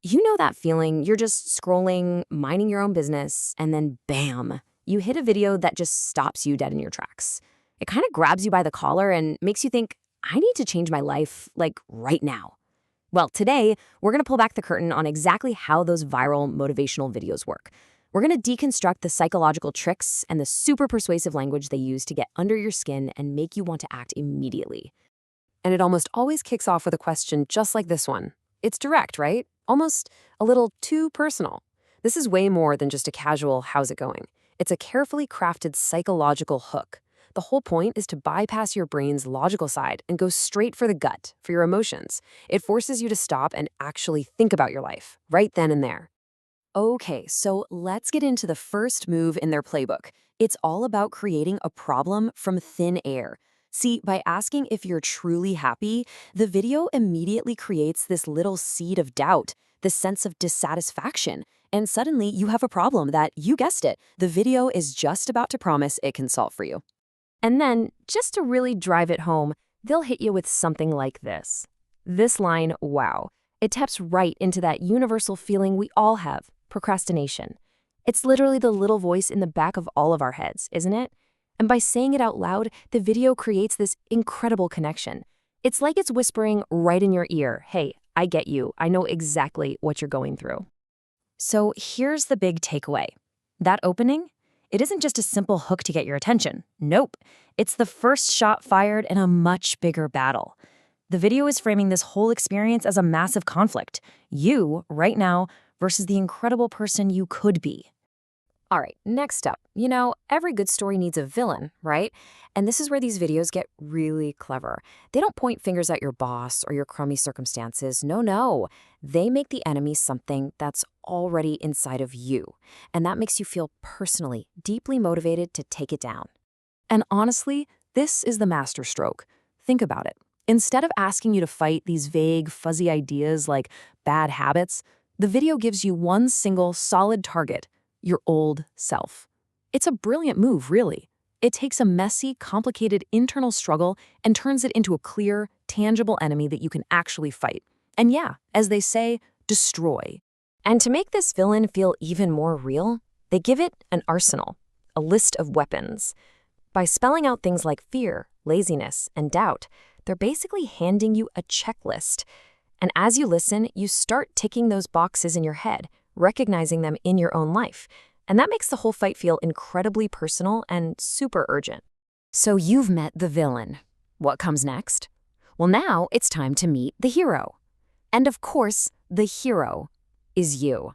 You know that feeling, you're just scrolling, minding your own business, and then bam, you hit a video that just stops you dead in your tracks. It kind of grabs you by the collar and makes you think, I need to change my life, like right now. Well, today, we're going to pull back the curtain on exactly how those viral motivational videos work. We're going to deconstruct the psychological tricks and the super persuasive language they use to get under your skin and make you want to act immediately. And it almost always kicks off with a question just like this one. It's direct, right? Almost a little too personal. This is way more than just a casual, how's it going? It's a carefully crafted psychological hook. The whole point is to bypass your brain's logical side and go straight for the gut, for your emotions. It forces you to stop and actually think about your life, right then and there. Okay, so let's get into the first move in their playbook. It's all about creating a problem from thin air. See, by asking if you're truly happy, the video immediately creates this little seed of doubt, this sense of dissatisfaction. And suddenly you have a problem that, you guessed it, the video is just about to promise it can solve for you. And then, just to really drive it home, they'll hit you with something like this. This line, wow, it taps right into that universal feeling we all have, procrastination. It's literally the little voice in the back of all of our heads, isn't it? And by saying it out loud, the video creates this incredible connection. It's like it's whispering right in your ear, hey, I get you, I know exactly what you're going through. So here's the big takeaway. That opening? It isn't just a simple hook to get your attention. Nope. It's the first shot fired in a much bigger battle. The video is framing this whole experience as a massive conflict. You, right now, versus the incredible person you could be. All right, next up. Every good story needs a villain, right? And this is where these videos get really clever. They don't point fingers at your boss or your crummy circumstances. No. They make the enemy something that's already inside of you. And that makes you feel personally, deeply motivated to take it down. And honestly, this is the masterstroke. Think about it. Instead of asking you to fight these vague, fuzzy ideas like bad habits, the video gives you one single, solid target: your old self. It's a brilliant move, really. It takes a messy, complicated internal struggle and turns it into a clear, tangible enemy that you can actually fight. And yeah, as they say, destroy. And to make this villain feel even more real, they give it an arsenal, a list of weapons. By spelling out things like fear, laziness, and doubt, they're basically handing you a checklist. And as you listen, you start ticking those boxes in your head, recognizing them in your own life. And that makes the whole fight feel incredibly personal and super urgent. So you've met the villain. What comes next? Well, now it's time to meet the hero. And of course, the hero is you.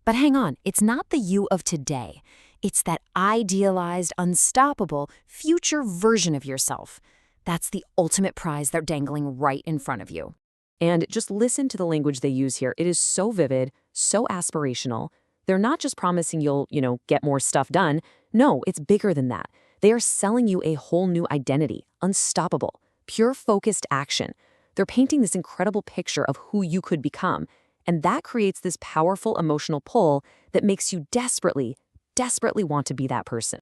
But hang on, it's not the you of today. It's that idealized, unstoppable, future version of yourself. That's the ultimate prize they're dangling right in front of you. And just listen to the language they use here. It is so vivid, so aspirational. They're not just promising you'll, get more stuff done. No, it's bigger than that. They are selling you a whole new identity, unstoppable, pure focused action. They're painting this incredible picture of who you could become. And that creates this powerful emotional pull that makes you desperately, desperately want to be that person.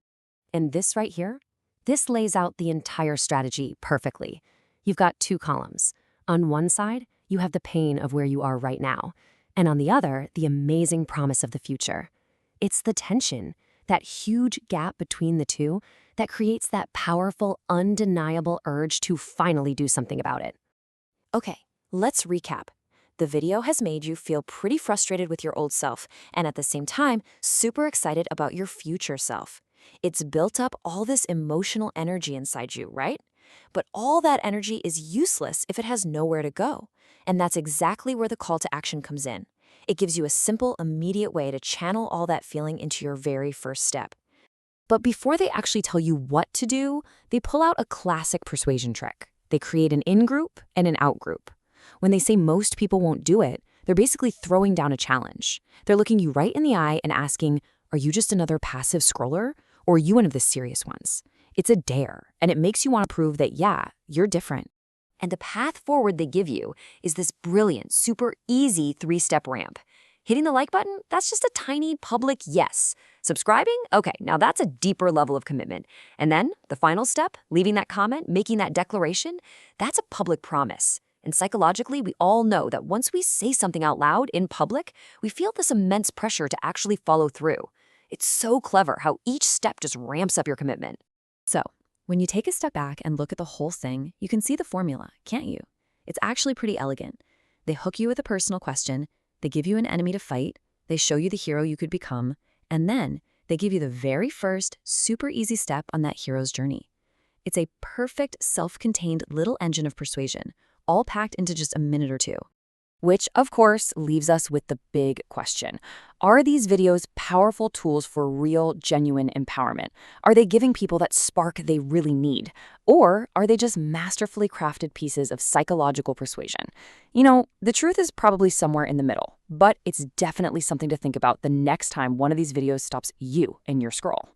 And this right here, this lays out the entire strategy perfectly. You've got two columns. On one side, you have the pain of where you are right now, and on the other, the amazing promise of the future. It's the tension, that huge gap between the two, that creates that powerful, undeniable urge to finally do something about it. Okay, let's recap. The video has made you feel pretty frustrated with your old self, and at the same time, super excited about your future self. It's built up all this emotional energy inside you, right? But all that energy is useless if it has nowhere to go. And that's exactly where the call to action comes in. It gives you a simple, immediate way to channel all that feeling into your very first step. But before they actually tell you what to do, they pull out a classic persuasion trick. They create an in-group and an out-group. When they say most people won't do it, they're basically throwing down a challenge. They're looking you right in the eye and asking, are you just another passive scroller? Or are you one of the serious ones? It's a dare, and it makes you want to prove that, yeah, you're different. And the path forward they give you is this brilliant, super easy 3-step ramp. Hitting the like button, that's just a tiny public yes. Subscribing? Okay, now that's a deeper level of commitment. And then the final step, leaving that comment, making that declaration, that's a public promise. And psychologically, we all know that once we say something out loud in public, we feel this immense pressure to actually follow through. It's so clever how each step just ramps up your commitment. So, when you take a step back and look at the whole thing, you can see the formula, can't you? It's actually pretty elegant. They hook you with a personal question, they give you an enemy to fight, they show you the hero you could become, and then they give you the very first, super easy step on that hero's journey. It's a perfect, self-contained little engine of persuasion, all packed into just a minute or two. Which, of course, leaves us with the big question. Are these videos powerful tools for real, genuine empowerment? Are they giving people that spark they really need? Or are they just masterfully crafted pieces of psychological persuasion? You know, the truth is probably somewhere in the middle, but it's definitely something to think about the next time one of these videos stops you in your scroll.